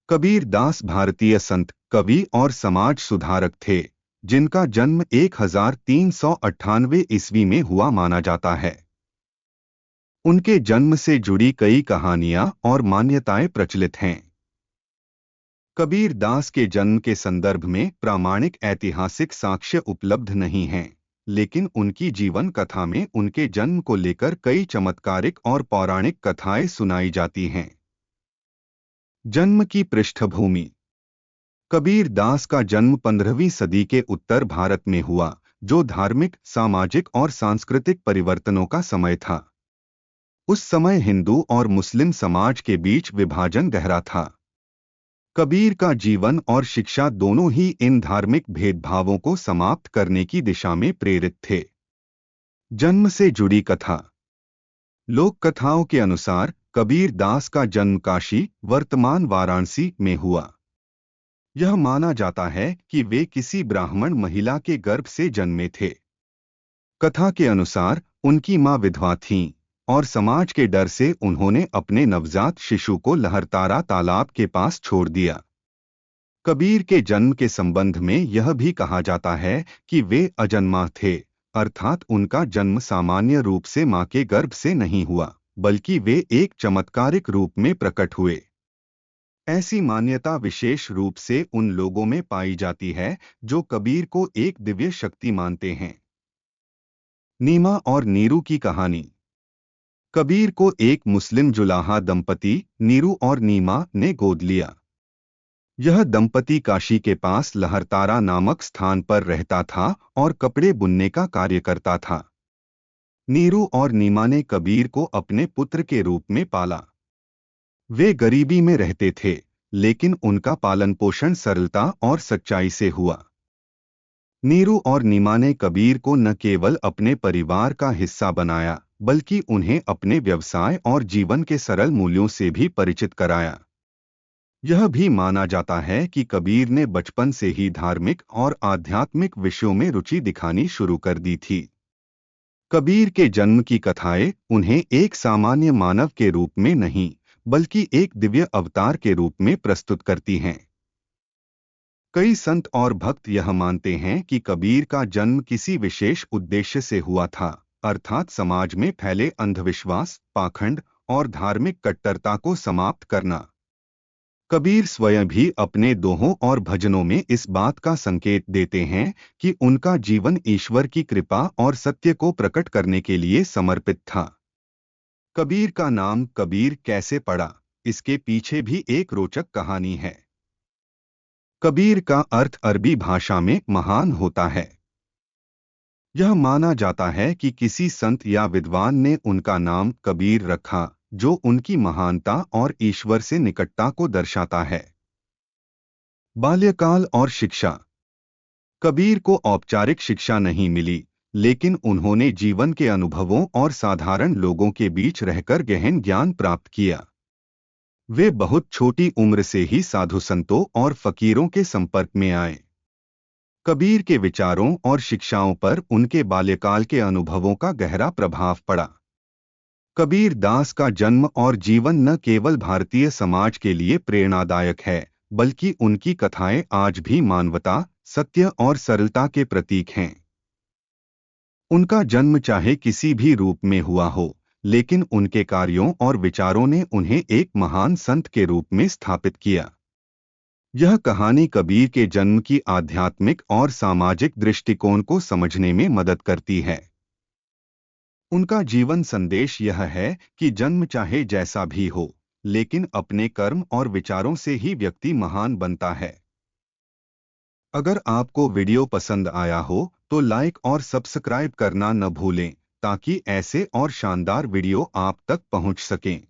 कबीर दास भारतीय संत, कवि और समाज सुधारक थे, जिनका जन्म 1398 ईस्वी में हुआ माना जाता है। उनके जन्म से जुड़ी कई कहानियां और मान्यताएं प्रचलित हैं। कबीर दास के जन्म के संदर्भ में प्रामाणिक ऐतिहासिक साक्ष्य उपलब्ध नहीं हैं, लेकिन उनकी जीवन कथा में उनके जन्म को लेकर कई चमत्कारिक और पौराणिक कथाएं सुनाई जाती हैं। जन्म की पृष्ठभूमि। कबीर दास का जन्म 15वीं सदी के उत्तर भारत में हुआ, जो धार्मिक, सामाजिक और सांस्कृतिक परिवर्तनों का समय था। उस समय हिंदू और मुस्लिम समाज के बीच विभाजन गहरा था। कबीर का जीवन और शिक्षा दोनों ही इन धार्मिक भेदभावों को समाप्त करने की दिशा में प्रेरित थे। जन्म से जुड़ी कथा। लोक कथाओं के अनुसार कबीर दास का जन्म काशी, वर्तमान वाराणसी में हुआ। यह माना जाता है कि वे किसी ब्राह्मण महिला के गर्भ से जन्मे थे। कथा के अनुसार उनकी मां विधवा थीं और समाज के डर से उन्होंने अपने नवजात शिशु को लहरतारा तालाब के पास छोड़ दिया। कबीर के जन्म के संबंध में यह भी कहा जाता है कि वे अजन्मा थे, अर्थात उनका जन्म सामान्य रूप से मां के गर्भ से नहीं हुआ, बल्कि वे एक चमत्कारिक रूप में प्रकट हुए। ऐसी मान्यता विशेष रूप से उन लोगों में पाई जाती है जो कबीर को एक दिव्य शक्ति मानते हैं। नीमा और नीरू की कहानी। कबीर को एक मुस्लिम जुलाहा दंपति नीरू और नीमा ने गोद लिया। यह दंपति काशी के पास लहरतारा नामक स्थान पर रहता था और कपड़े बुनने का कार्य करता था। नीरू और नीमा ने कबीर को अपने पुत्र के रूप में पाला। वे गरीबी में रहते थे, लेकिन उनका पालन पोषण सरलता और सच्चाई से हुआ। नीरू और नीमा ने कबीर को न केवल अपने परिवार का हिस्सा बनाया, बल्कि उन्हें अपने व्यवसाय और जीवन के सरल मूल्यों से भी परिचित कराया। यह भी माना जाता है कि कबीर ने बचपन से ही धार्मिक और आध्यात्मिक विषयों में रुचि दिखानी शुरू कर दी थी। कबीर के जन्म की कथाएं उन्हें एक सामान्य मानव के रूप में नहीं, बल्कि एक दिव्य अवतार के रूप में प्रस्तुत करती हैं। कई संत और भक्त यह मानते हैं कि कबीर का जन्म किसी विशेष उद्देश्य से हुआ था, अर्थात समाज में फैले अंधविश्वास, पाखंड और धार्मिक कट्टरता को समाप्त करना। कबीर स्वयं भी अपने दोहों और भजनों में इस बात का संकेत देते हैं कि उनका जीवन ईश्वर की कृपा और सत्य को प्रकट करने के लिए समर्पित था। कबीर का नाम कबीर कैसे पड़ा, इसके पीछे भी एक रोचक कहानी है। कबीर का अर्थ अरबी भाषा में महान होता है। यह माना जाता है कि किसी संत या विद्वान ने उनका नाम कबीर रखा, जो उनकी महानता और ईश्वर से निकटता को दर्शाता है। बाल्यकाल और शिक्षा। कबीर को औपचारिक शिक्षा नहीं मिली, लेकिन उन्होंने जीवन के अनुभवों और साधारण लोगों के बीच रहकर गहन ज्ञान प्राप्त किया। वे बहुत छोटी उम्र से ही साधु संतों और फकीरों के संपर्क में आए। कबीर के विचारों और शिक्षाओं पर उनके बाल्यकाल के अनुभवों का गहरा प्रभाव पड़ा। कबीर दास का जन्म और जीवन न केवल भारतीय समाज के लिए प्रेरणादायक है, बल्कि उनकी कथाएं आज भी मानवता, सत्य और सरलता के प्रतीक हैं। उनका जन्म चाहे किसी भी रूप में हुआ हो, लेकिन उनके कार्यों और विचारों ने उन्हें एक महान संत के रूप में स्थापित किया। यह कहानी कबीर के जन्म की आध्यात्मिक और सामाजिक दृष्टिकोण को समझने में मदद करती है। उनका जीवन संदेश यह है कि जन्म चाहे जैसा भी हो, लेकिन अपने कर्म और विचारों से ही व्यक्ति महान बनता है। अगर आपको वीडियो पसंद आया हो तो लाइक और सब्सक्राइब करना न भूलें, ताकि ऐसे और शानदार वीडियो आप तक पहुंच सकें।